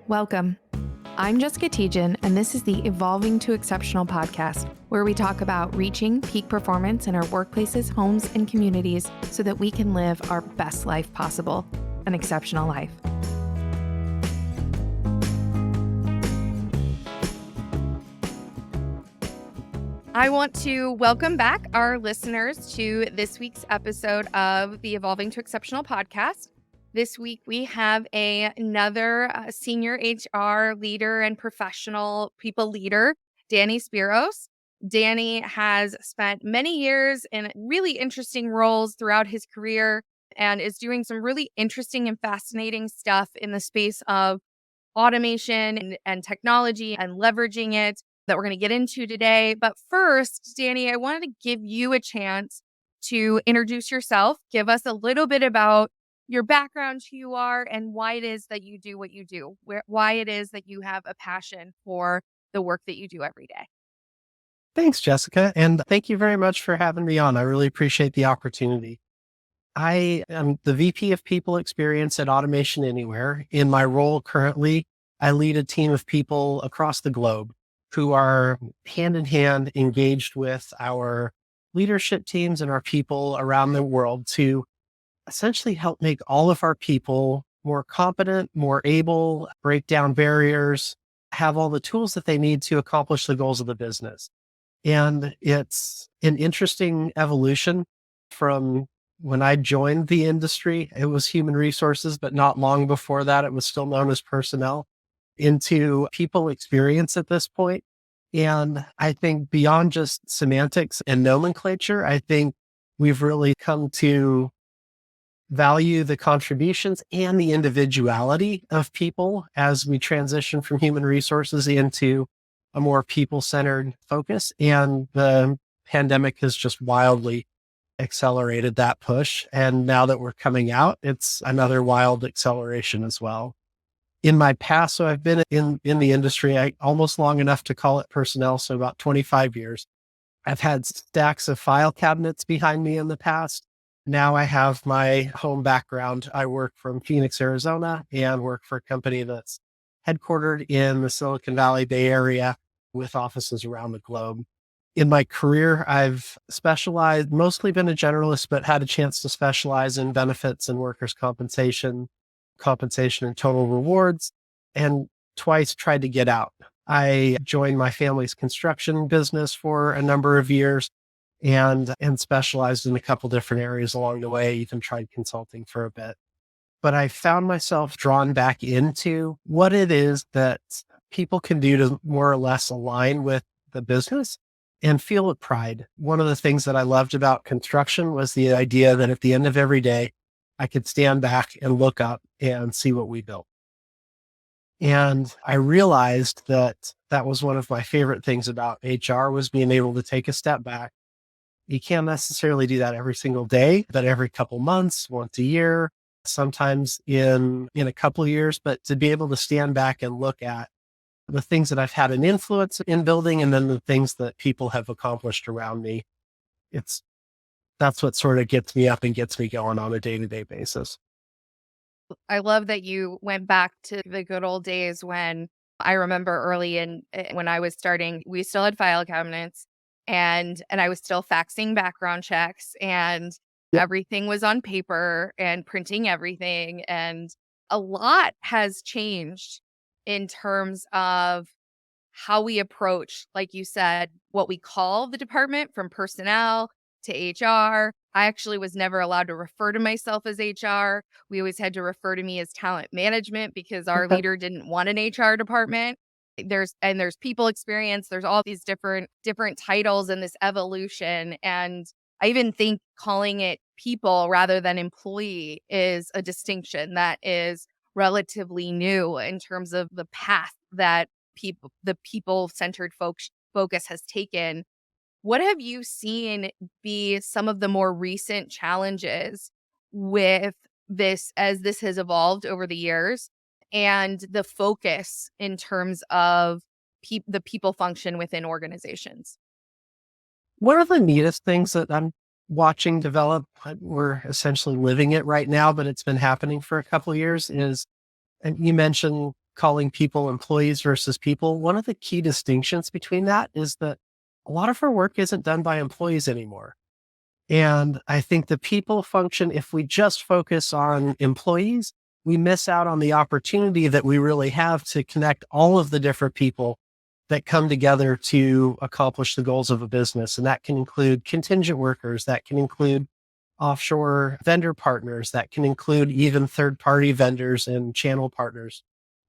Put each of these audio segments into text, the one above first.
Welcome. I'm Jessica Tejan, and this is the Evolving to Exceptional podcast, where we talk about reaching peak performance in our workplaces, homes, and communities so that we can live our best life possible, an exceptional life. I want to welcome back our listeners to this week's episode of the Evolving to Exceptional podcast. This week, we have another senior HR leader and professional people leader, Danny Speros. Danny has spent many years in really interesting roles throughout his career and is doing some really interesting and fascinating stuff in the space of automation and technology and leveraging it that we're going to get into today. But first, Danny, I wanted to give you a chance to introduce yourself, give us a little bit about your background, who you are, and why it is that you do what you do, why it is that you have a passion for the work that you do every day. Thanks, Jessica. And thank you very much for having me on. I really appreciate the opportunity. I am the VP of People Experience at Automation Anywhere. In my role currently, I lead a team of people across the globe who are hand in hand engaged with our leadership teams and our people around the world to essentially help make all of our people more competent, more able, break down barriers, have all the tools that they need to accomplish the goals of the business. And it's an interesting evolution from when I joined the industry. It was human resources, but not long before that, it was still known as personnel, into people experience at this point. And I think beyond just semantics and nomenclature, I think we've really come to value the contributions and the individuality of people as we transition from human resources into a more people-centered focus. And the pandemic has just wildly accelerated that push. And now that we're coming out, it's another wild acceleration as well. In my past, so I've been in the industry almost long enough to call it personnel, so about 25 years. I've had stacks of file cabinets behind me in the past. Now I have my home background. I work from Phoenix, Arizona, and work for a company that's headquartered in the Silicon Valley Bay Area with offices around the globe. In my career, I've specialized, mostly been a generalist, but had a chance to specialize in benefits and workers' compensation and total rewards, and twice tried to get out. I joined my family's construction business for a number of years and specialized in a couple different areas along the way, even tried consulting for a bit. But I found myself drawn back into what it is that people can do to more or less align with the business and feel with pride. One of the things that I loved about construction was the idea that at the end of every day, I could stand back and look up and see what we built. And I realized that that was one of my favorite things about HR, was being able to take a step back. You can't necessarily do that every single day, but every couple months, once a year, sometimes in a couple of years, but to be able to stand back and look at the things that I've had an influence in building and then the things that people have accomplished around me. That's what sort of gets me up and gets me going on a day-to-day basis. I love that you went back to the good old days when I remember when I was starting, we still had file cabinets and I was still faxing background checks and everything was on paper and printing everything. And a lot has changed in terms of how we approach, like you said, what we call the department, from personnel to HR. I actually was never allowed to refer to myself as HR. We always had to refer to me as talent management because our leader didn't want an HR department. There's people experience. There's all these different titles in this evolution. And I even think calling it people rather than employee is a distinction that is relatively new in terms of the path that the people-centered focus has taken. What have you seen be some of the more recent challenges with this as this has evolved over the years, and the focus in terms of the people function within organizations? One of the neatest things that I'm watching develop, we're essentially living it right now, but it's been happening for a couple of years, is, and you mentioned calling people employees versus people, one of the key distinctions between that is that a lot of our work isn't done by employees anymore. And I think the people function, if we just focus on employees, we miss out on the opportunity that we really have to connect all of the different people that come together to accomplish the goals of a business. And that can include contingent workers, that can include offshore vendor partners, that can include even third party vendors and channel partners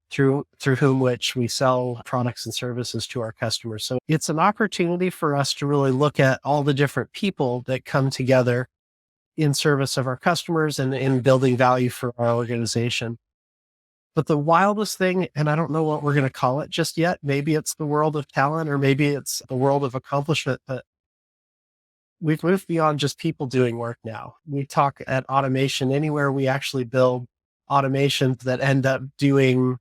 through whom which we sell products and services to our customers. So it's an opportunity for us to really look at all the different people that come together in service of our customers and in building value for our organization. But the wildest thing, and I don't know what we're going to call it just yet, maybe it's the world of talent or maybe it's the world of accomplishment, but we've moved beyond just people doing work now. We talk at Automation Anywhere, we actually build automations that end up doing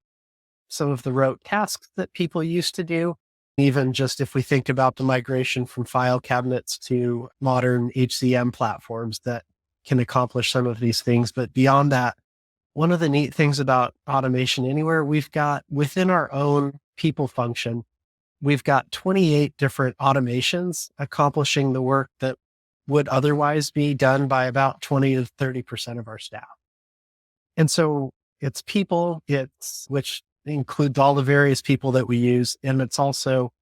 some of the rote tasks that people used to do. Even just if we think about the migration from file cabinets to modern HCM platforms that can accomplish some of these things. But beyond that, one of the neat things about Automation Anywhere, we've got within our own people function, we've got 28 different automations accomplishing the work that would otherwise be done by about 20 to 30% of our staff. And so it's people, which includes all the various people that we use. And it's also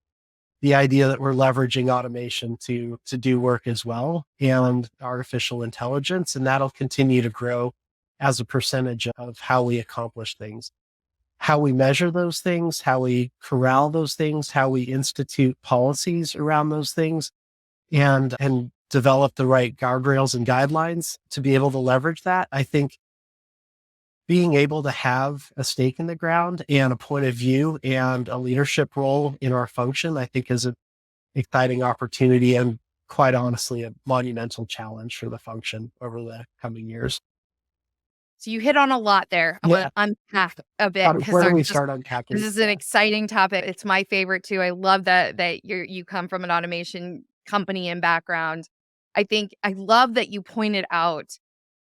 the idea that we're leveraging automation to do work as well and artificial intelligence. And that'll continue to grow as a percentage of how we accomplish things, how we measure those things, how we corral those things, how we institute policies around those things and develop the right guardrails and guidelines to be able to leverage that. I think being able to have a stake in the ground and a point of view and a leadership role in our function, I think is an exciting opportunity and quite honestly, a monumental challenge for the function over the coming years. So you hit on a lot there. I want Yeah. to unpack a bit because Where do we start unpacking? this is an exciting topic. It's my favorite too. I love that you come from an automation company and background. I love that you pointed out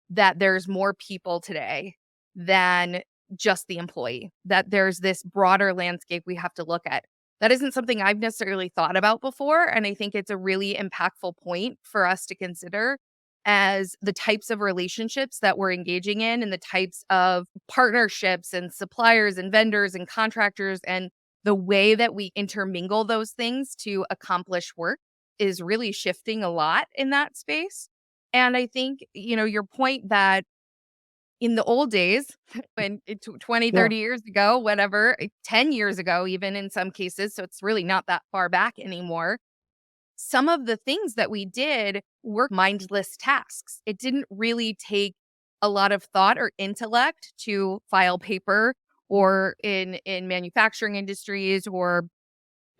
that there's more people today than just the employee, that there's this broader landscape we have to look at. That isn't something I've necessarily thought about before. And I think it's a really impactful point for us to consider as the types of relationships that we're engaging in and the types of partnerships and suppliers and vendors and contractors and the way that we intermingle those things to accomplish work is really shifting a lot in that space. And I think, your point that in the old days, when 20, Yeah. 30 years ago, whatever, 10 years ago, even in some cases, so it's really not that far back anymore, some of the things that we did were mindless tasks. It didn't really take a lot of thought or intellect to file paper or in manufacturing industries or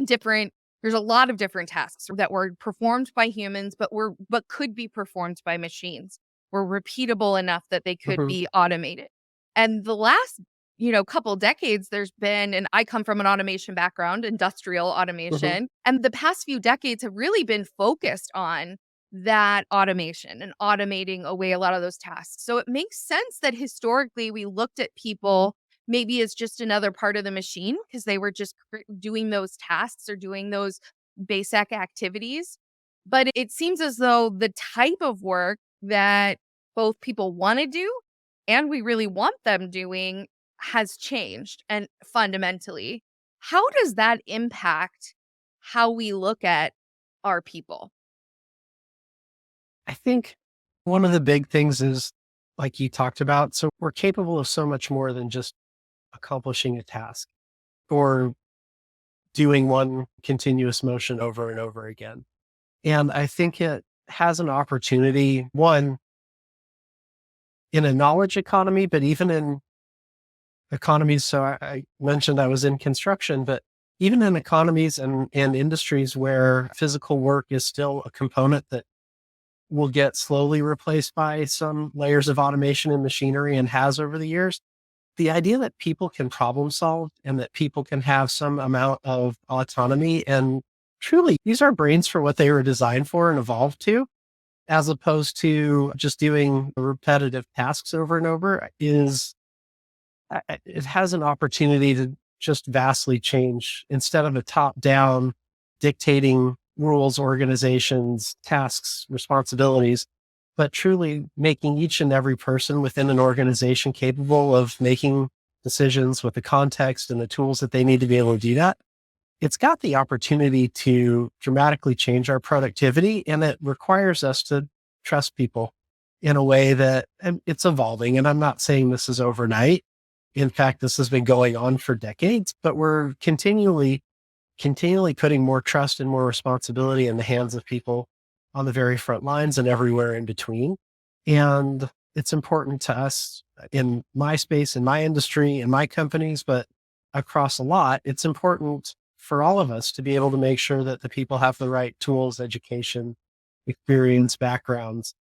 different there's a lot of different tasks that were performed by humans but could be performed by machines. Were repeatable enough that they could Mhm. be automated. And the last, couple decades there's been, and I come from an automation background, industrial Mhm. automation, and the past few decades have really been focused on that automation and automating away a lot of those tasks. So it makes sense that historically we looked at people maybe as just another part of the machine because they were just doing those tasks or doing those basic activities. But it seems as though the type of work that both people want to do and we really want them doing has changed and fundamentally. How does that impact how we look at our people? I think one of the big things is, like you talked about, so we're capable of so much more than just accomplishing a task or doing one continuous motion over and over again. And I think it has an opportunity, one, in a knowledge economy, but even in economies. So I mentioned I was in construction, but even in economies and industries where physical work is still a component that will get slowly replaced by some layers of automation and machinery and has over the years. The idea that people can problem solve and that people can have some amount of autonomy and truly use our brains for what they were designed for and evolved to, as opposed to just doing repetitive tasks over and over, is it has an opportunity to just vastly change instead of a top down dictating rules, organizations, tasks, responsibilities, but truly making each and every person within an organization capable of making decisions with the context and the tools that they need to be able to do that. It's got the opportunity to dramatically change our productivity, and it requires us to trust people in a way that, and it's evolving. And I'm not saying this is overnight. In fact, this has been going on for decades, but we're continually putting more trust and more responsibility in the hands of people on the very front lines and everywhere in between. And it's important to us in my space, in my industry, in my companies, but across a lot, it's important for all of us to be able to make sure that the people have the right tools, education, experience, backgrounds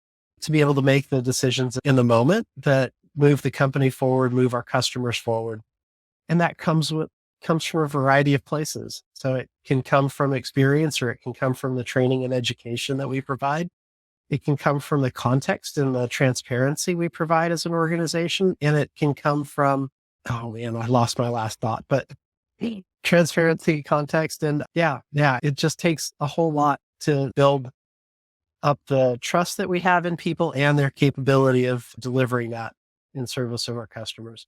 to be able to make the decisions in the moment that move the company forward, move our customers forward. And that comes from a variety of places. So it can come from experience, or it can come from the training and education that we provide. It can come from the context and the transparency we provide as an organization. And it can come from, oh man, I lost my last thought, but transparency, context, and it just takes a whole lot to build up the trust that we have in people and their capability of delivering that in service of our customers.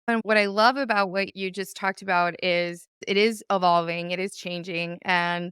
And what I love about what you just talked about is it is evolving, it is changing. And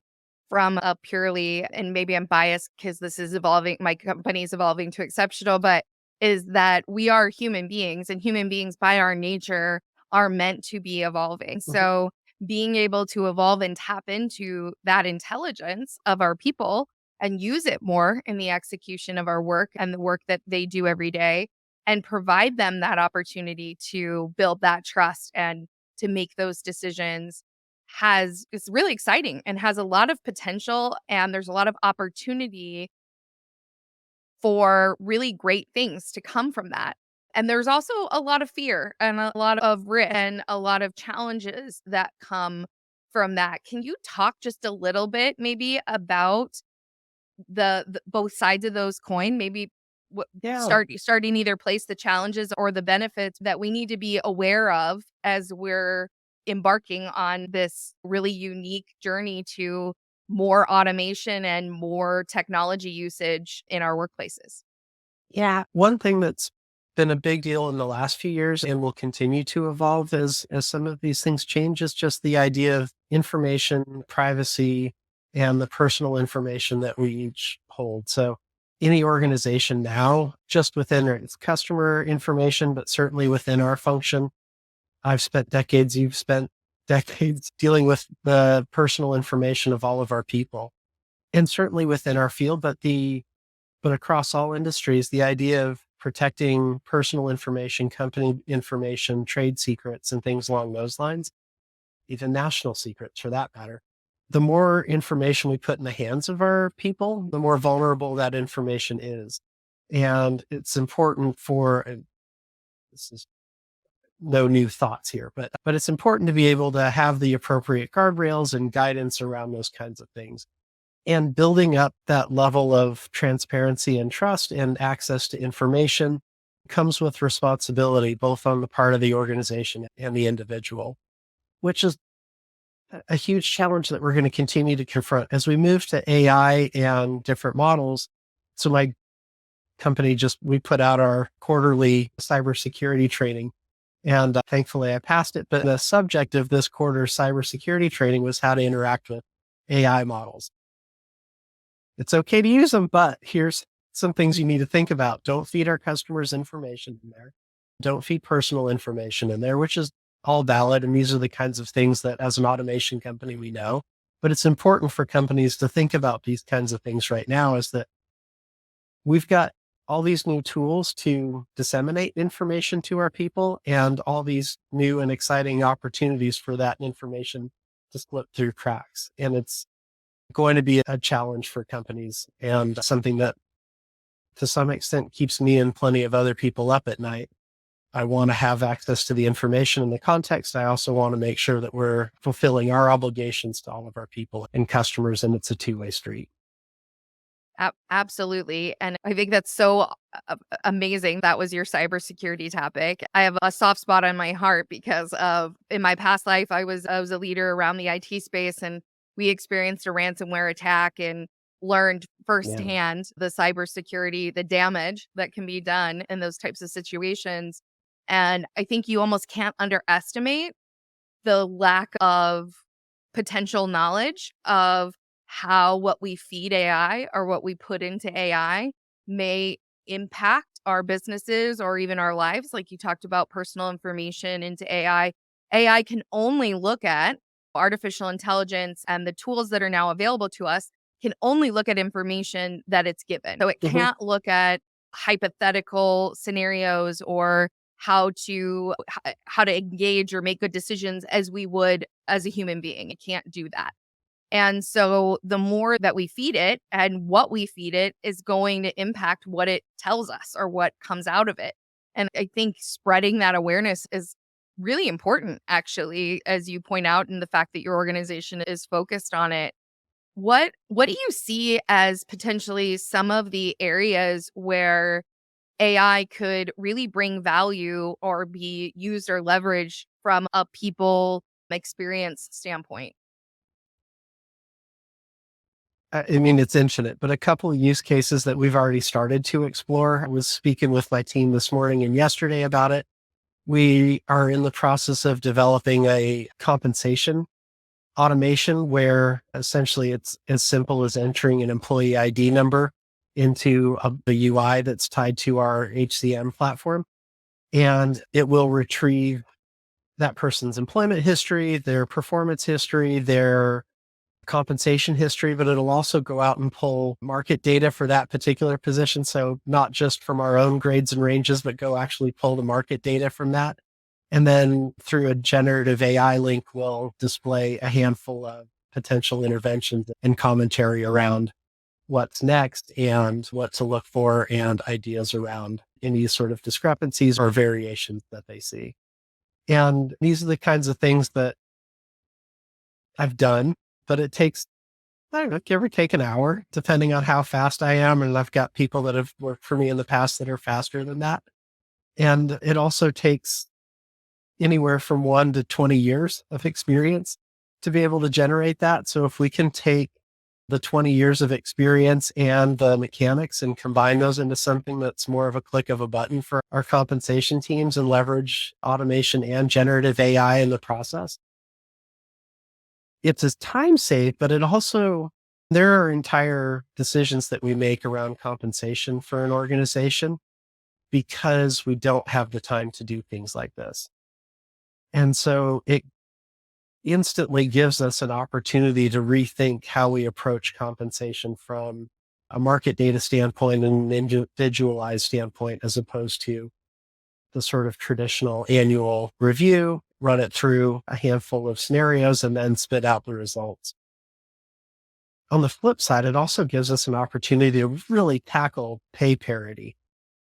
from a purely, and maybe I'm biased because this is evolving, my company is evolving to exceptional, but is that we are human beings, and human beings by our nature are meant to be evolving. Mhm. So being able to evolve and tap into that intelligence of our people and use it more in the execution of our work and the work that they do every day, and provide them that opportunity to build that trust and to make those decisions has is really exciting and has a lot of potential, and there's a lot of opportunity for really great things to come from that. And there's also a lot of fear and a lot of risk and a lot of challenges that come from that. Can you talk just a little bit maybe about the both sides of those coin, maybe what Yeah. starting either place the challenges or the benefits that we need to be aware of as we're embarking on this really unique journey to more automation and more technology usage in our workplaces. Yeah. One thing that's been a big deal in the last few years and will continue to evolve as some of these things change is just the idea of information, privacy, and the personal information that we each hold. So any organization now, just within its customer information, but certainly within our function, I've spent decades, you've spent decades dealing with the personal information of all of our people. And certainly within our field, but across all industries, the idea of protecting personal information, company information, trade secrets, and things along those lines, even national secrets for that matter. The more information we put in the hands of our people, the more vulnerable that information is. And it's important for, and this is no new thoughts here, but it's important to be able to have the appropriate guardrails and guidance around those kinds of things. And building up that level of transparency and trust and access to information comes with responsibility, both on the part of the organization and the individual, which is a huge challenge that we're going to continue to confront as we move to AI and different models. So my company we put out our quarterly cybersecurity training, and thankfully I passed it. But the subject of this quarter's cybersecurity training was how to interact with AI models. It's okay to use them, but here's some things you need to think about. Don't feed our customers information in there. Don't feed personal information in there, which is all valid. And these are the kinds of things that as an automation company, we know. But it's important for companies to think about these kinds of things right now is that we've got all these new tools to disseminate information to our people and all these new and exciting opportunities for that information to slip through cracks. And it's going to be a challenge for companies and something that to some extent keeps me and plenty of other people up at night. I want to have access to the information and the context. I also want to make sure that we're fulfilling our obligations to all of our people and customers, and it's a two-way street. Absolutely. And I think that's so Amazing. That was your cybersecurity topic. I have a soft spot on my heart because of in my past life, I was a leader around the IT space, and we experienced a ransomware attack and learned Yeah. firsthand the cybersecurity, the damage that can be done in those types of situations. And I think you almost can't underestimate the lack of potential knowledge of how what we feed AI or what we put into AI may impact our businesses or even our lives. Like you talked about personal information into AI. AI can only look at artificial intelligence, and the tools that are now available to us can only look at information that it's given. So it Mhm. can't look at hypothetical scenarios or how to engage or make good decisions as we would as a human being. It can't do that. And so the more that we feed it and what we feed it is going to impact what it tells us or what comes out of it. And I think spreading that awareness is really important, actually, as you point out, and the fact that your organization is focused on it. What do you see as potentially some of the areas where AI could really bring value or be used or leveraged from a people experience standpoint? I mean, it's infinite, but a couple of use cases that we've already started to explore. I was speaking with my team this morning and yesterday about it. We are in the process of developing a compensation automation where essentially it's as simple as entering an employee ID number into the UI that's tied to our HCM platform. And it will retrieve that person's employment history, their performance history, their compensation history, but it'll also go out and pull market data for that particular position. So not just from our own grades and ranges, but go actually pull the market data from that. And then through a generative AI link, we'll display a handful of potential interventions and commentary around what's next and what to look for and ideas around any sort of discrepancies or variations that they see. And these are the kinds of things that I've done, but it takes, I don't know, give or take an hour, depending on how fast I am. And I've got people that have worked for me in the past that are faster than that. And it also takes anywhere from 1 to 20 years of experience to be able to generate that. So if we can take the 20 years of experience and the mechanics and combine those into something that's more of a click of a button for our compensation teams and leverage automation and generative AI in the process, it's a time save, but it also, there are entire decisions that we make around compensation for an organization because we don't have the time to do things like this. And so it instantly gives us an opportunity to rethink how we approach compensation from a market data standpoint and an individualized standpoint, as opposed to the sort of traditional annual review, run it through a handful of scenarios, and then spit out the results. On the flip side, it also gives us an opportunity to really tackle pay parity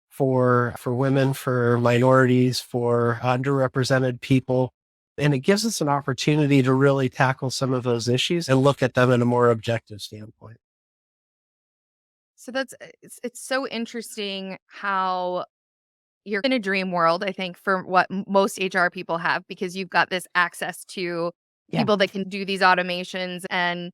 for women, for minorities, for underrepresented people. And it gives us an opportunity to really tackle some of those issues and look at them in a more objective standpoint. So it's so interesting how you're in a dream world, I think, for what most HR people have, because you've got this access to Yeah. people that can do these automations and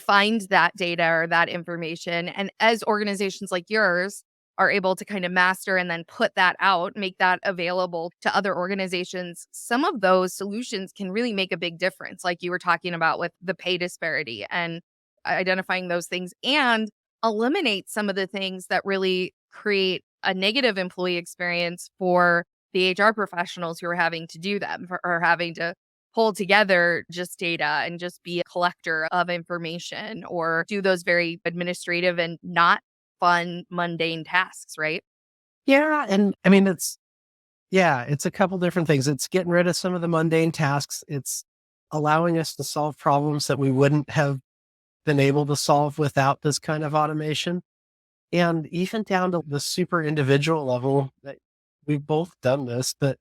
find that data or that information. And as organizations like yours are able to kind of master and then put that out, make that available to other organizations, some of those solutions can really make a big difference. Like you were talking about with the pay disparity and identifying those things and eliminate some of the things that really create a negative employee experience for the HR professionals who are having to do them or having to pull together just data and just be a collector of information or do those very administrative and not fun, mundane tasks, right? Yeah. And I mean, it's a couple different things. It's getting rid of some of the mundane tasks. It's allowing us to solve problems that we wouldn't have been able to solve without this kind of automation. And even down to the super individual level, that we've both done this, but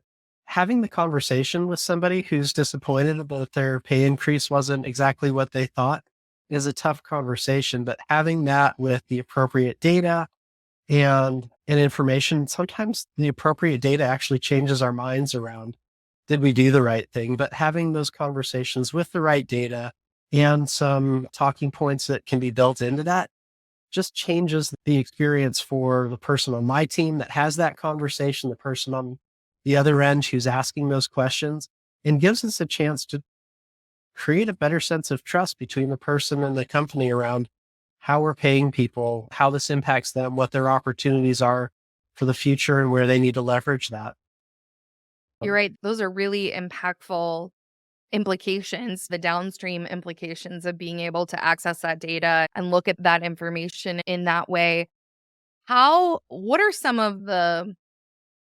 having the conversation with somebody who's disappointed about their pay increase wasn't exactly what they thought is a tough conversation. But having that with the appropriate data and information. Sometimes the appropriate data actually changes our minds around, did we do the right thing? But having those conversations with the right data and some talking points that can be built into that just changes the experience for the person on my team that has that conversation, the person on the other end who's asking those questions, and gives us a chance to create a better sense of trust between the person and the company around how we're paying people, how this impacts them, what their opportunities are for the future, and where they need to leverage that. You're Um, right. Those are really impactful implications, the downstream implications of being able to access that data and look at that information in that way. What are some of the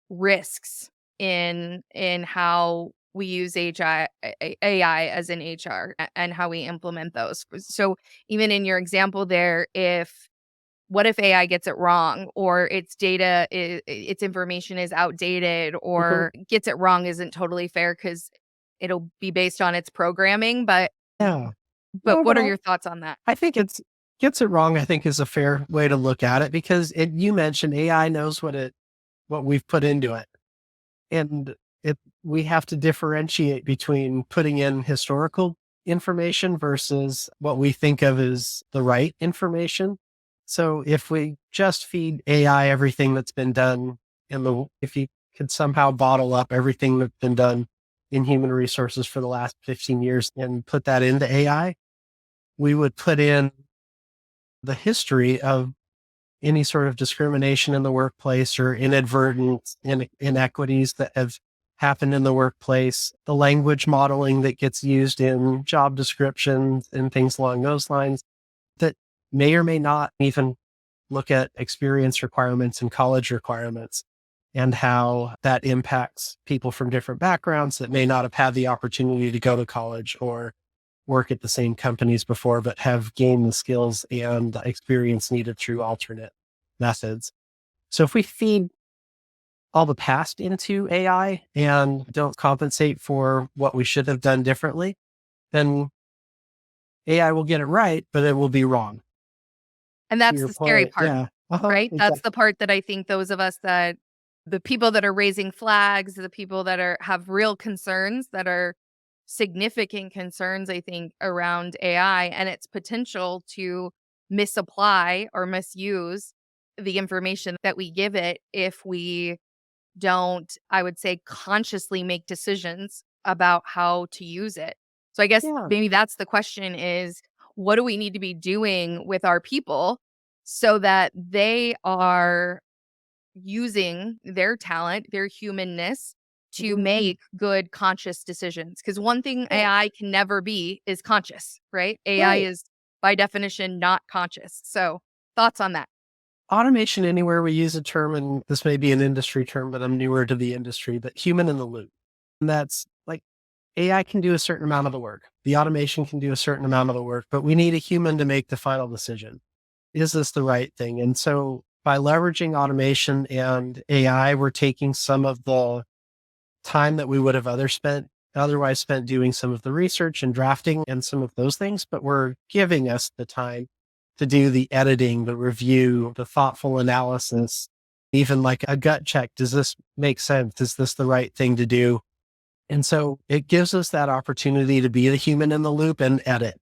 risks in how we use AI as in HR and how we implement those? So even in your example there, if what if AI gets it wrong or its information is outdated mhm. or gets it wrong isn't totally fair because it'll be based on its programming, Yeah. but No, what but are I, your thoughts on that? I think it's gets it wrong, I think is a fair way to look at it because you mentioned AI knows what we've put into it. And it we have to differentiate between putting in historical information versus what we think of as the right information. So if we just feed AI everything that's been done if you could somehow bottle up everything that's been done in human resources for the last 15 years and put that into AI, we would put in the history of any sort of discrimination in the workplace or inadvertent inequities that have happened in the workplace, the language modeling that gets used in job descriptions and things along those lines that may or may not even look at experience requirements and college requirements and how that impacts people from different backgrounds that may not have had the opportunity to go to college or work at the same companies before, but have gained the skills and experience needed through alternate methods. So if we feed all the past into AI and don't compensate for what we should have done differently, then AI will get it right, but it will be wrong. And To that's your the scary point. part, Yeah. right? That's Exactly. the part that I think those of us that the people that are raising flags, the people that have real concerns that are significant concerns, I think, around AI and its potential to misapply or misuse the information that we give it if we don't, I would say, consciously make decisions about how to use it. So I guess Yeah. maybe that's the question is what do we need to be doing with our people so that they are using their talent, their humanness to Mhm. make good conscious decisions? Because one thing Yeah. AI can never be is conscious, right? AI Right. is by definition not conscious. So thoughts on that? Automation anywhere we use a term, and this may be an industry term, but I'm newer to the industry, but human in the loop. And that's like AI can do a certain amount of the work. The automation can do a certain amount of the work, but we need a human to make the final decision. Is this the right thing? And so by leveraging automation and AI, we're taking some of the time that we would have otherwise spent doing some of the research and drafting and some of those things, but we're giving us the time to do the editing, the review, the thoughtful analysis, even like a gut check. Does this make sense? Is this the right thing to do? And so it gives us that opportunity to be the human in the loop and edit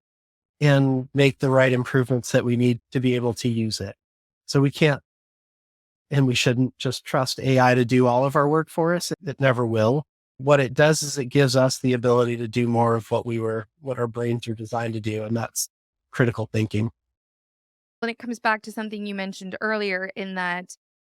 and make the right improvements that we need to be able to use it. So we can't and we shouldn't just trust AI to do all of our work for us. It never will. What it does is it gives us the ability to do more of what our brains are designed to do. And that's critical thinking. When it comes back to something you mentioned earlier, in that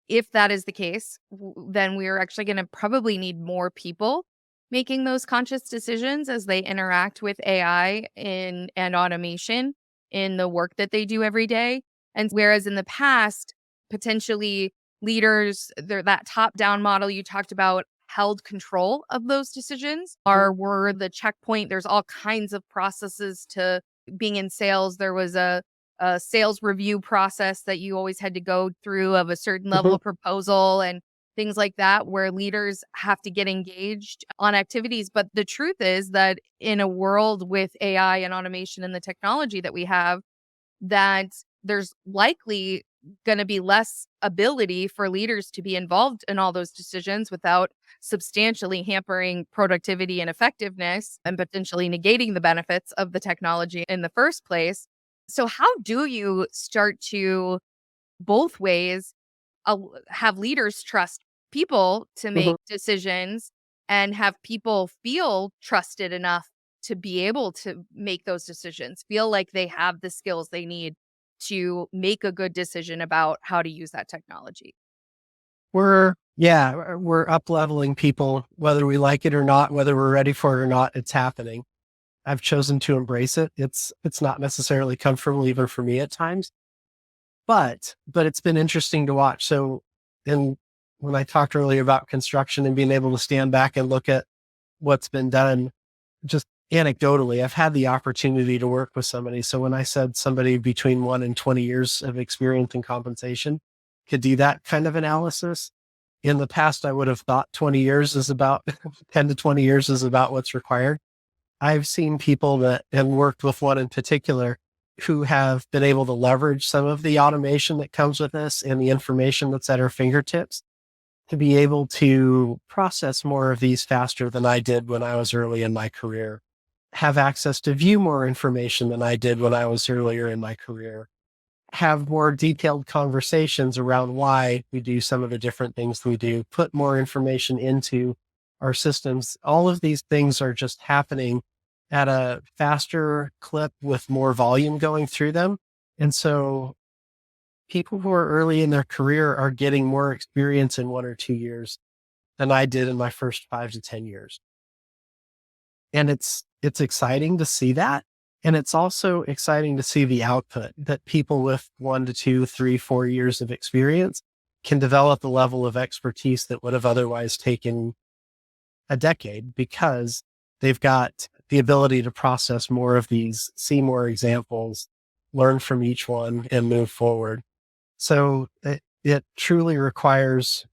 if that is the case, then we're actually going to probably need more people making those conscious decisions as they interact with AI and automation in the work that they do every day. And whereas in the past, potentially leaders, that top down model you talked about held control of those decisions Mhm. or were the checkpoint. There's all kinds of processes to being in sales. There was a sales review process that you always had to go through of a certain level Mhm. of proposal and things like that, where leaders have to get engaged on activities. But the truth is that in a world with AI and automation and the technology that we have, that there's likely going to be less ability for leaders to be involved in all those decisions without substantially hampering productivity and effectiveness and potentially negating the benefits of the technology in the first place. So, how do you start to both ways have leaders trust people to make Mhm. decisions and have people feel trusted enough to be able to make those decisions, feel like they have the skills they need to make a good decision about how to use that technology? We're up leveling people, whether we like it or not, whether we're ready for it or not, it's happening. I've chosen to embrace it. It's not necessarily comfortable even for me at times, but it's been interesting to watch. So, and when I talked earlier about construction and being able to stand back and look at what's been done, just anecdotally, I've had the opportunity to work with somebody. So when I said somebody between 1 and 20 years of experience in compensation could do that kind of analysis, in the past, I would have thought 20 years is about 10 to 20 years is about what's required. I've seen people that and worked with one in particular who have been able to leverage some of the automation that comes with this and the information that's at our fingertips to be able to process more of these faster than I did when I was early in my career, have access to view more information than I did when I was earlier in my career, have more detailed conversations around why we do some of the different things we do, put more information into our systems. All of these things are just happening at a faster clip with more volume going through them. And so people who are early in their career are getting more experience in 1 or 2 years than I did in my first 5 to 10 years. And it's exciting to see that. And it's also exciting to see the output that people with 1 to 2, 3, 4 years of experience can develop the level of expertise that would have otherwise taken a decade because they've got the ability to process more of these, see more examples, learn from each one, and move forward. So it truly requires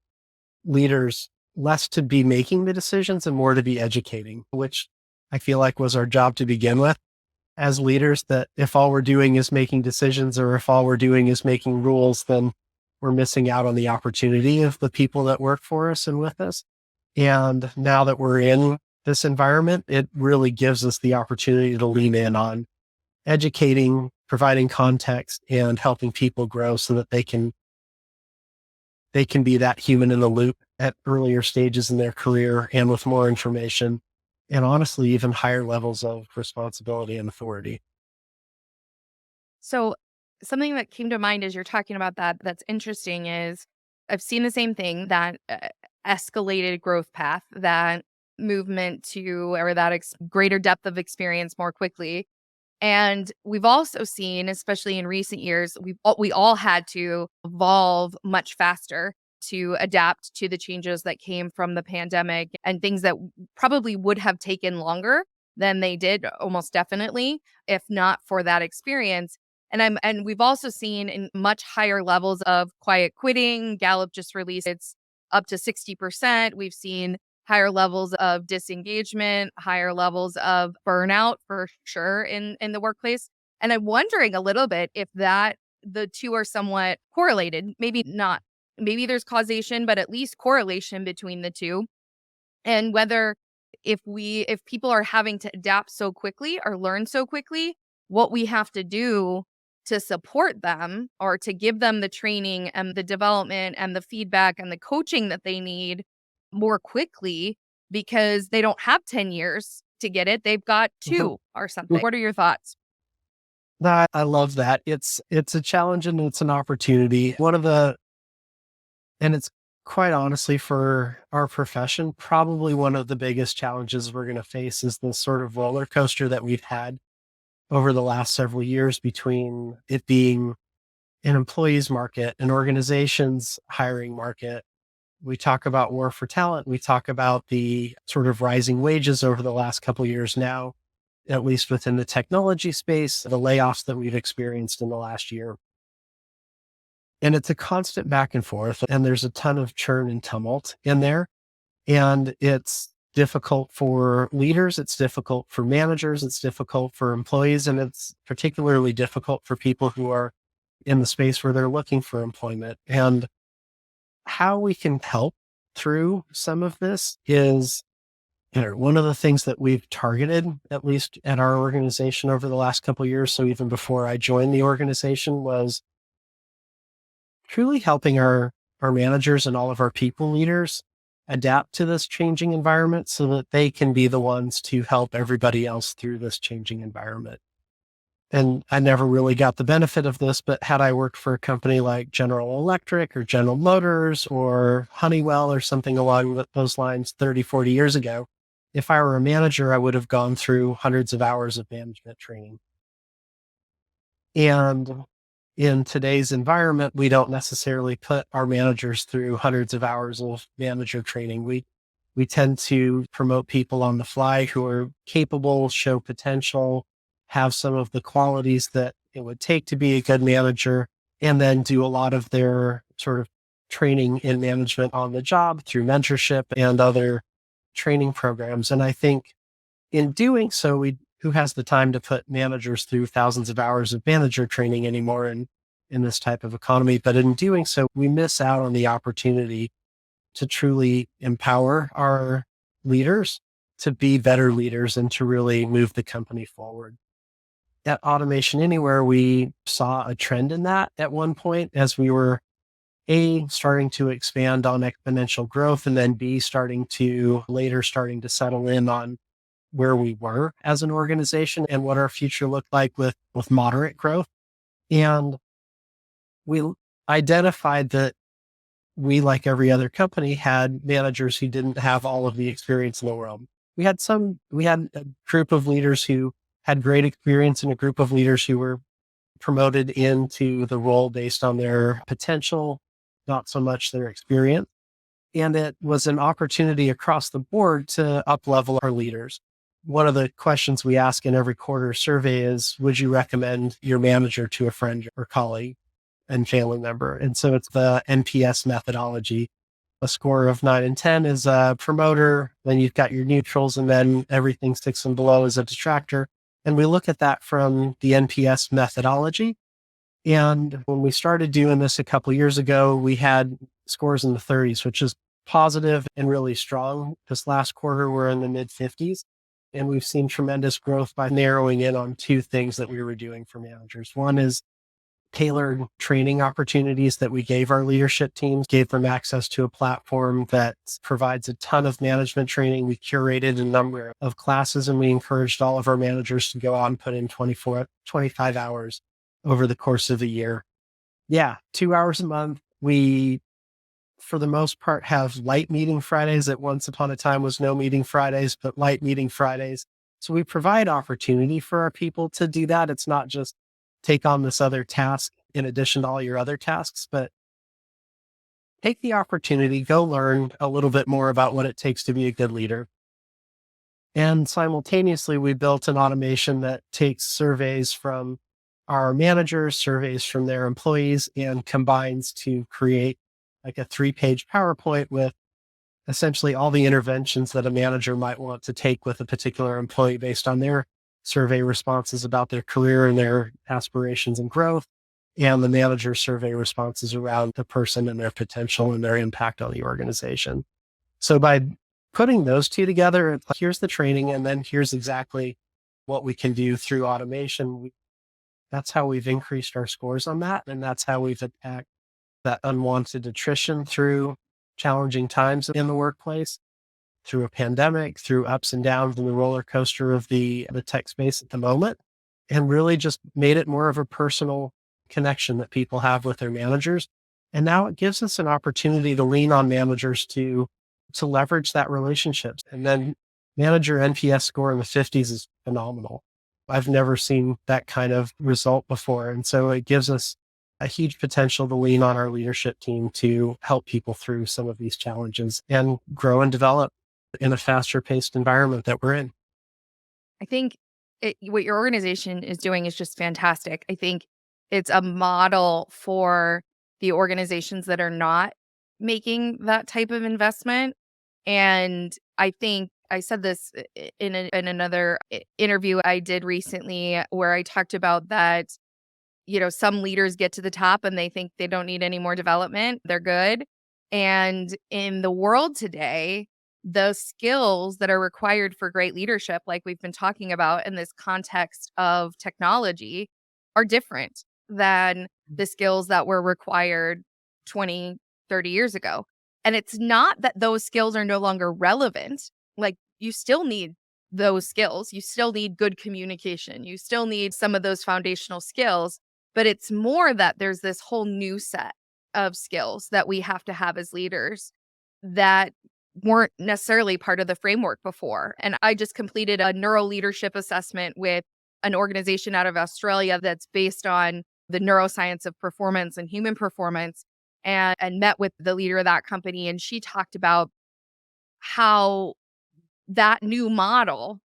leaders less to be making the decisions and more to be educating, which I feel like was our job to begin with as leaders. That if all we're doing is making decisions or if all we're doing is making rules, then we're missing out on the opportunity of the people that work for us and with us. And now that we're in this environment, it really gives us the opportunity to lean in on educating, providing context, and helping people grow so that they can be that human in the loop at earlier stages in their career and with more information and honestly even higher levels of responsibility and authority. So, something that came to mind as you're talking about that that's interesting is I've seen the same thing, that escalated growth path, that movement to or that greater depth of experience more quickly. And we've also seen, especially in recent years, we all had to evolve much faster to adapt to the changes that came from the pandemic and things that probably would have taken longer than they did, almost definitely, if not for that experience. And we've also seen in much higher levels of quiet quitting. Gallup just released it's up to 60%. We've seen higher levels of disengagement, higher levels of burnout for sure in the workplace. And I'm wondering a little bit if that the two are somewhat correlated. Maybe not. Maybe there's causation, but at least correlation between the two. And whether if people are having to adapt so quickly or learn so quickly, what we have to do to support them or to give them the training and the development and the feedback and the coaching that they need more quickly because they don't have 10 years to get it. They've got Mhm. 2 or something. What are your thoughts? That I love that. It's a challenge and it's an opportunity. One of the and it's quite honestly for our profession, probably one of the biggest challenges we're going to face is this sort of roller coaster that we've had over the last several years between it being an employees market, an organization's hiring market. We talk about war for talent. We talk about the sort of rising wages over the last couple of years now, at least within the technology space, the layoffs that we've experienced in the last year. And it's a constant back and forth, and there's a ton of churn and tumult in there. And it's difficult for leaders, it's difficult for managers, it's difficult for employees, and it's particularly difficult for people who are in the space where they're looking for employment. And how we can help through some of this is, one of the things that we've targeted, at least at our organization over the last couple of years, so even before I joined the organization, was truly helping our managers and all of our people leaders adapt to this changing environment so that they can be the ones to help everybody else through this changing environment. And I never really got the benefit of this, but had I worked for a company like General Electric or General Motors or Honeywell or something along those lines 30, 40 years ago, if I were a manager, I would have gone through hundreds of hours of management training. And in today's environment, we don't necessarily put our managers through hundreds of hours of manager training. We tend to promote people on the fly who are capable, show potential, have some of the qualities that it would take to be a good manager, and then do a lot of their sort of training in management on the job through mentorship and other training programs. And I think in doing so, who has the time to put managers through thousands of hours of manager training anymore in this type of economy? But in doing so, we miss out on the opportunity to truly empower our leaders to be better leaders and to really move the company forward. At Automation Anywhere, we saw a trend in that at one point as we were starting to expand on exponential growth, and then starting to settle in on where we were as an organization and what our future looked like with moderate growth. And we identified that we, like every other company, had managers who didn't have all of the experience in the world. We had a group of leaders who had great experience and a group of leaders who were promoted into the role based on their potential, not so much their experience. And it was an opportunity across the board to up level our leaders. One of the questions we ask in every quarter survey is, would you recommend your manager to a friend or colleague and family member? And so it's the NPS methodology. A score of 9 and 10 is a promoter. Then you've got your neutrals, and then everything 6 and below is a detractor. And we look at that from the NPS methodology. And when we started doing this a couple of years ago, we had scores in the 30s, which is positive and really strong. This last quarter, we're in the mid 50s. And we've seen tremendous growth by narrowing in on two things that we were doing for managers. One is tailored training opportunities that we gave our leadership teams, gave them access to a platform that provides a ton of management training. We curated a number of classes, and we encouraged all of our managers to go out and put in 25 hours over the course of the year. Yeah, 2 hours a month. We, for the most part, have light meeting Fridays that once upon a time was no meeting Fridays, but light meeting Fridays. So we provide opportunity for our people to do that. It's not just take on this other task in addition to all your other tasks, but take the opportunity, go learn a little bit more about what it takes to be a good leader. And simultaneously, we built an automation that takes surveys from our managers, surveys from their employees, and combines to create like a 3-page PowerPoint with essentially all the interventions that a manager might want to take with a particular employee based on their survey responses about their career and their aspirations and growth, and the manager's survey responses around the person and their potential and their impact on the organization. So by putting those two together, it's like, here's the training, and then here's exactly what we can do through automation. That's how we've increased our scores on that. And that's how we've attacked that unwanted attrition through challenging times in the workplace, through a pandemic, through ups and downs in the roller coaster of the tech space at the moment, and really just made it more of a personal connection that people have with their managers. And now it gives us an opportunity to lean on managers to leverage that relationship. And then manager NPS score in the 50s is phenomenal. I've never seen that kind of result before. And so it gives us a huge potential to lean on our leadership team to help people through some of these challenges and grow and develop in a faster paced environment that we're in. I think what your organization is doing is just fantastic. I think it's a model for the organizations that are not making that type of investment. And I think I said this in another interview I did recently where I talked about that some leaders get to the top and they think they don't need any more development. They're good. And in the world today, the skills that are required for great leadership, like we've been talking about in this context of technology, are different than the skills that were required 20, 30 years ago. And it's not that those skills are no longer relevant. Like, you still need those skills. You still need good communication. You still need some of those foundational skills, but it's more that there's this whole new set of skills that we have to have as leaders that weren't necessarily part of the framework before. And I just completed a neuro leadership assessment with an organization out of Australia that's based on the neuroscience of performance and human performance, and met with the leader of that company. And she talked about how that new model,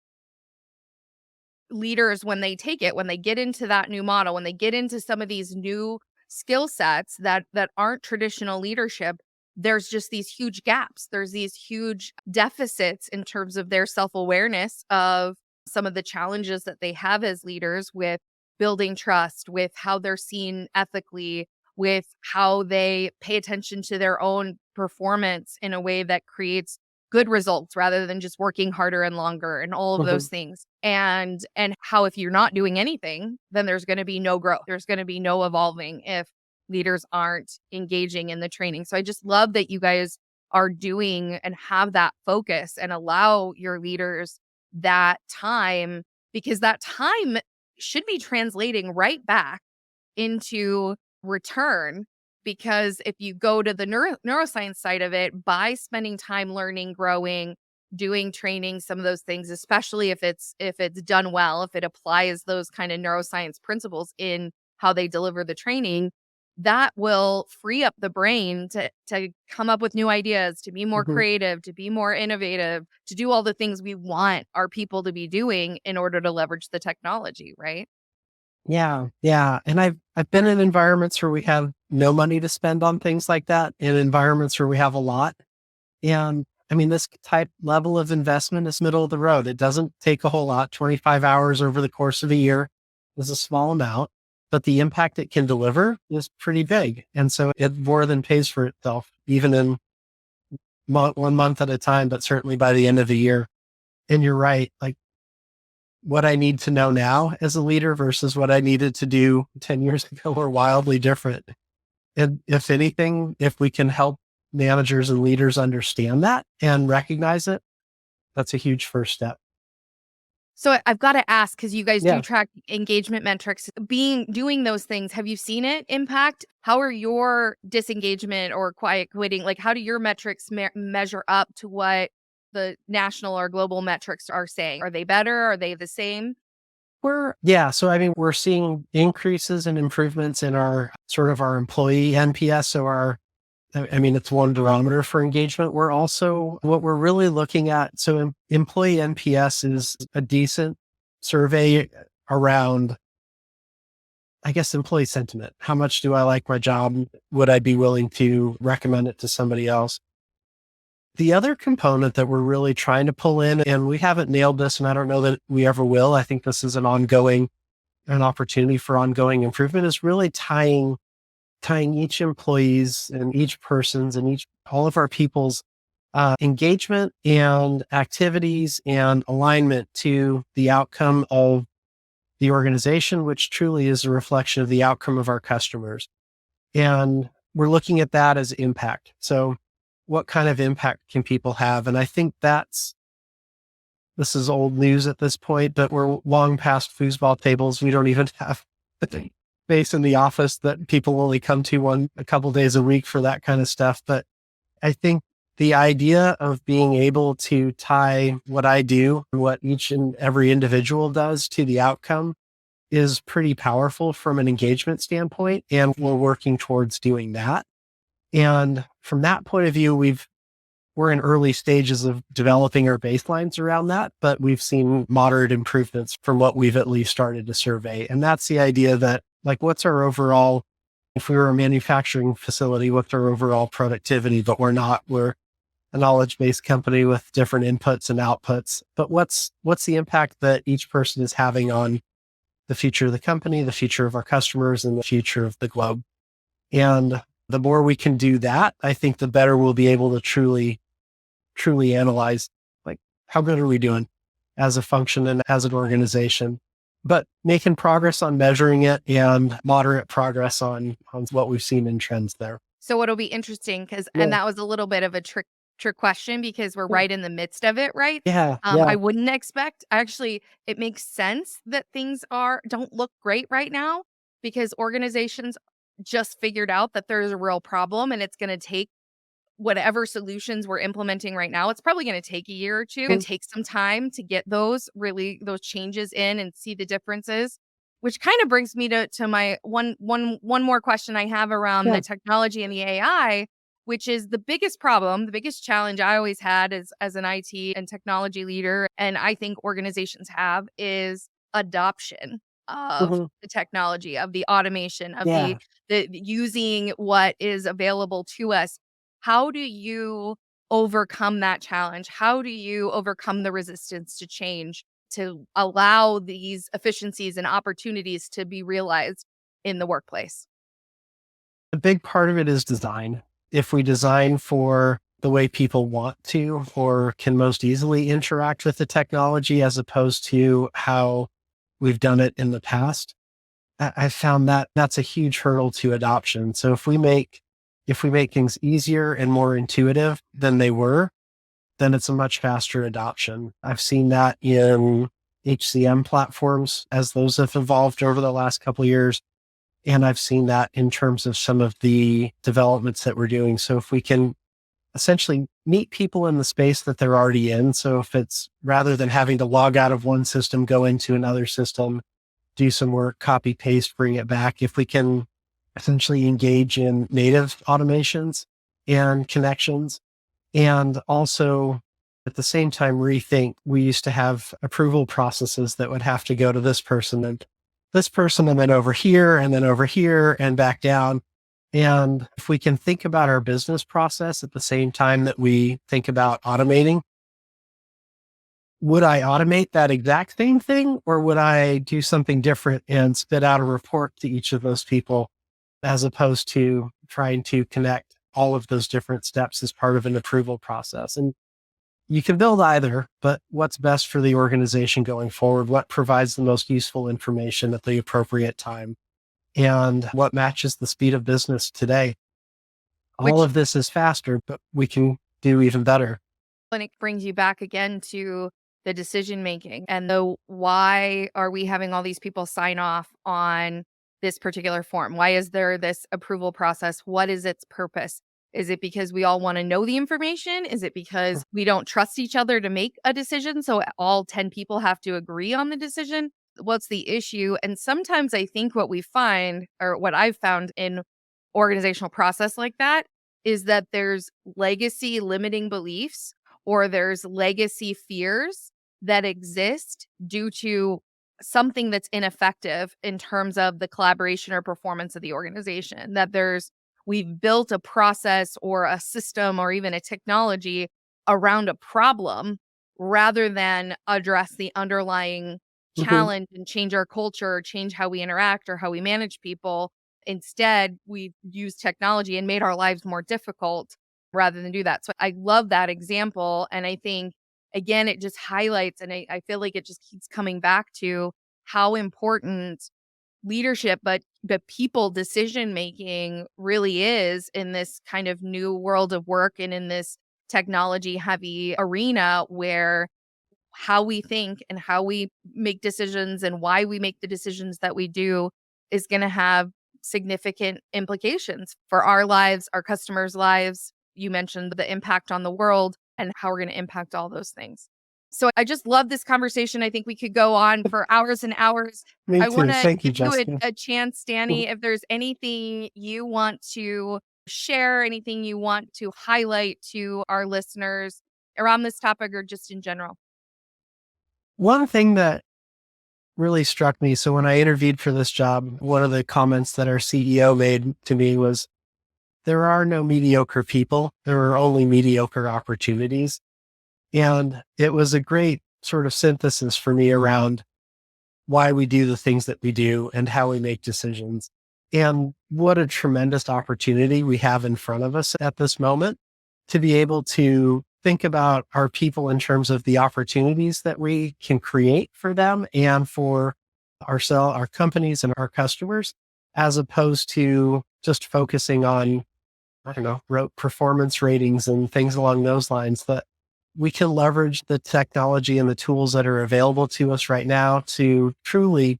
leaders, when they take it, when they get into that new model, when they get into some of these new skill sets that aren't traditional leadership, there's just these huge gaps. There's these huge deficits in terms of their self-awareness of some of the challenges that they have as leaders with building trust, with how they're seen ethically, with how they pay attention to their own performance in a way that creates good results rather than just working harder and longer and all of those Mhm. things. And how if you're not doing anything, then there's going to be no growth. There's going to be no evolving if leaders aren't engaging in the training. So I just love that you guys are doing and have that focus and allow your leaders that time, because that time should be translating right back into return. Because if you go to the neuroscience side of it, by spending time learning, growing, doing training, some of those things, especially if it's done well, if it applies those kind of neuroscience principles in how they deliver the training, that will free up the brain to come up with new ideas, to be more Mhm. creative, to be more innovative, to do all the things we want our people to be doing in order to leverage the technology, right? Yeah, yeah, and I've been in environments where we have no money to spend on things like that, in environments where we have a lot. And I mean, this type level of investment is middle of the road. It doesn't take a whole lot. 25 hours over the course of a year is a small amount, but the impact it can deliver is pretty big. And so it more than pays for itself, even in 1 month at a time, but certainly by the end of the year. And you're right. Like, what I need to know now as a leader versus what I needed to do 10 years ago are wildly different. And if anything, if we can help managers and leaders understand that and recognize it, that's a huge first step. I've got to ask, because you guys do Yeah. track engagement metrics, doing those things, have you seen it impact? How are your disengagement or quiet quitting? Like, how do your metrics measure up to what the national or global metrics are saying? Are they better? Are they the same? Yeah. So, I mean, we're seeing increases and improvements in our sort of our employee NPS. So, I mean, it's one barometer for engagement. We're also, what we're really looking at. So, employee NPS is a decent survey around, I guess, employee sentiment. How much do I like my job? Would I be willing to recommend it to somebody else? The other component that we're really trying to pull in, and we haven't nailed this, and I don't know that we ever will. I think this is an opportunity for ongoing improvement, is really tying each employee's and each person's and all of our people's engagement and activities and alignment to the outcome of the organization, which truly is a reflection of the outcome of our customers. And we're looking at that as impact. So, what kind of impact can people have? And I think this is old news at this point, but we're long past foosball tables. We don't even have the space in the office that people only come to a couple days a week for that kind of stuff. But I think the idea of being able to tie what I do and what each and every individual does to the outcome is pretty powerful from an engagement standpoint. And we're working towards doing that. And from that point of view, we're in early stages of developing our baselines around that, but we've seen moderate improvements from what we've at least started to survey. And that's the idea that, like, what's our overall, if we were a manufacturing facility, what's our overall productivity? But we're not. We're a knowledge-based company with different inputs and outputs. But what's the impact that each person is having on the future of the company, the future of our customers, and the future of the globe. And the more we can do that, I think the better we'll be able to truly analyze, like, how good are we doing as a function and as an organization, but making progress on measuring it and moderate progress on what we've seen in trends there. So what'll be interesting because and Yeah. that was a little bit of a trick question because we're right in the midst of it, right? Yeah. Yeah. I wouldn't expect actually, it makes sense that things don't look great right now because organizations just figured out that there's a real problem and it's gonna take whatever solutions we're implementing right now, it's probably gonna take a year or 2 and Mm. take some time to get those changes in and see the differences, which kinda brings me to my one more question I have around Yeah. the technology and the AI, which is the biggest problem, the biggest challenge I always had as an IT and technology leader, and I think organizations have, is adoption of Mhm. the technology, of the automation, of Yeah. the using what is available to us. How do you overcome that challenge? How do you overcome the resistance to change to allow these efficiencies and opportunities to be realized in the workplace? A big part of it is design. If we design for the way people want to or can most easily interact with the technology as opposed to how we've done it in the past, I found that that's a huge hurdle to adoption. So if we make things easier and more intuitive than they were, then it's a much faster adoption. I've seen that in HCM platforms as those have evolved over the last couple of years. And I've seen that in terms of some of the developments that we're doing. So if we can essentially meet people in the space that they're already in. So if it's rather than having to log out of one system, go into another system, do some work, copy, paste, bring it back. If we can essentially engage in native automations and connections, and also at the same time rethink, we used to have approval processes that would have to go to this person, and then over here and back down. And if we can think about our business process at the same time that we think about automating, would I automate that exact same thing or would I do something different and spit out a report to each of those people as opposed to trying to connect all of those different steps as part of an approval process? And you can build either, but what's best for the organization going forward? What provides the most useful information at the appropriate time? And what matches the speed of business today? All Which of this is faster, but we can do even better. when it brings you back again to the decision making and the why are we having all these people sign off on this particular form? Why is there this approval process? What is its purpose? Is it because we all want to know the information? Is it because we don't trust each other to make a decision? So all 10 people have to agree on the decision? What's the issue? And sometimes I think what we find, or what I've found in organizational process like that, is that there's legacy limiting beliefs or there's legacy fears that exist due to something that's ineffective in terms of the collaboration or performance of the organization. That we've built a process or a system or even a technology around a problem rather than address the underlying Mhm. challenge and change our culture, or change how we interact or how we manage people. Instead, we used technology and made our lives more difficult rather than do that. So I love that example. And I think, again, it just highlights, and I feel like it just keeps coming back to how important leadership, but people decision making really is in this kind of new world of work and in this technology heavy arena where how we think and how we make decisions and why we make the decisions that we do is going to have significant implications for our lives, our customers' lives. You mentioned the impact on the world and how we're going to impact all those things. So I just love this conversation. I think we could go on for hours and hours. Me I want too. to Thank you, give you Jessica. a chance, Danny, if there's anything you want to share, anything you want to highlight to our listeners around this topic or just in general. One thing that really struck me. So when I interviewed for this job, one of the comments that our CEO made to me was, there are no mediocre people. There are only mediocre opportunities. And it was a great sort of synthesis for me around why we do the things that we do and how we make decisions. And what a tremendous opportunity we have in front of us at this moment to be able to think about our people in terms of the opportunities that we can create for them and for ourselves, our companies and our customers, as opposed to just focusing on, I don't know, performance ratings and things along those lines. That we can leverage the technology and the tools that are available to us right now to truly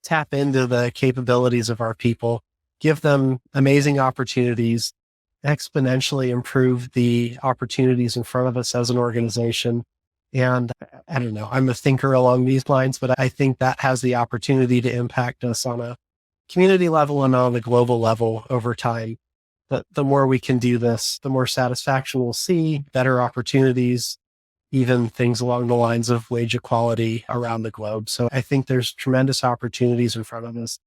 tap into the capabilities of our people, give them amazing opportunities, exponentially improve the opportunities in front of us as an organization. And I don't know, I'm a thinker along these lines, but I think that has the opportunity to impact us on a community level and on a global level over time. The more we can do this, the more satisfaction we'll see, better opportunities, even things along the lines of wage equality around the globe. So I think there's tremendous opportunities in front of us.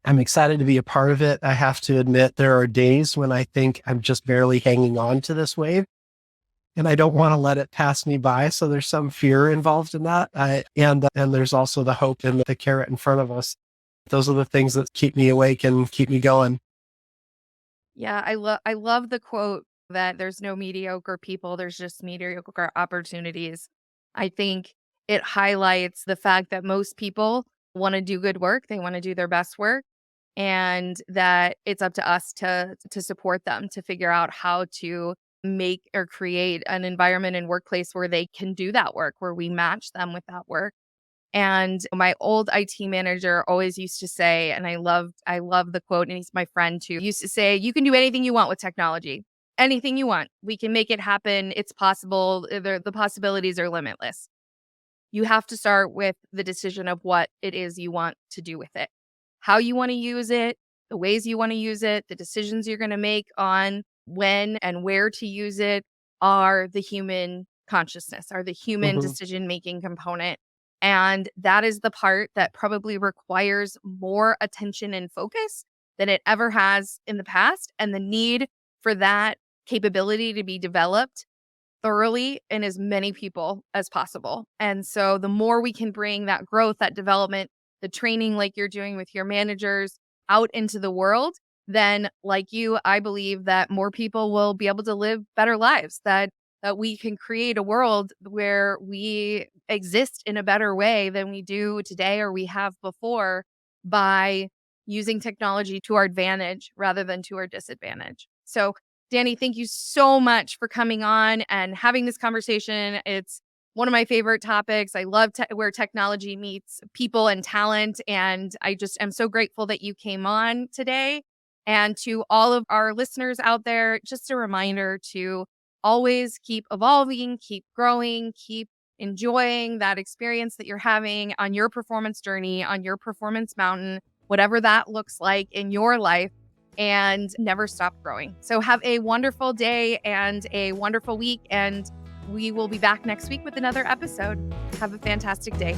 I'm excited to be a part of it. I have to admit, there are days when I think I'm just barely hanging on to this wave and I don't want to let it pass me by. So there's some fear involved in that. And there's also the hope and the carrot in front of us. Those are the things that keep me awake and keep me going. Yeah, I love the quote that there's no mediocre people, there's just mediocre opportunities. I think it highlights the fact that most people want to do good work, they want to do their best work, and that it's up to us to support them, to figure out how to make or create an environment and workplace where they can do that work, where we match them with that work. And my old IT manager always used to say, and I love the quote, and he's my friend too, used to say, you can do anything you want with technology. Anything you want. We can make it happen. It's possible. The possibilities are limitless. You have to start with the decision of what it is you want to do with it, how you want to use it, the ways you want to use it, the decisions you're going to make on when and where to use it are the human consciousness, are the human Hmm. decision making component. And that is the part that probably requires more attention and focus than it ever has in the past. And the need for that capability to be developed thoroughly in as many people as possible. And so the more we can bring that growth, that development, the training like you're doing with your managers out into the world, then like you, I believe that more people will be able to live better lives, that we can create a world where we exist in a better way than we do today or we have before by using technology to our advantage rather than to our disadvantage. So Danny, thank you so much for coming on and having this conversation. It's one of my favorite topics. I love where technology meets people and talent. And I just am so grateful that you came on today. And to all of our listeners out there, just a reminder to always keep evolving, keep growing, keep enjoying that experience that you're having on your performance journey, on your performance mountain, whatever that looks like in your life, and never stop growing. So have a wonderful day and a wonderful week. And we will be back next week with another episode. Have a fantastic day.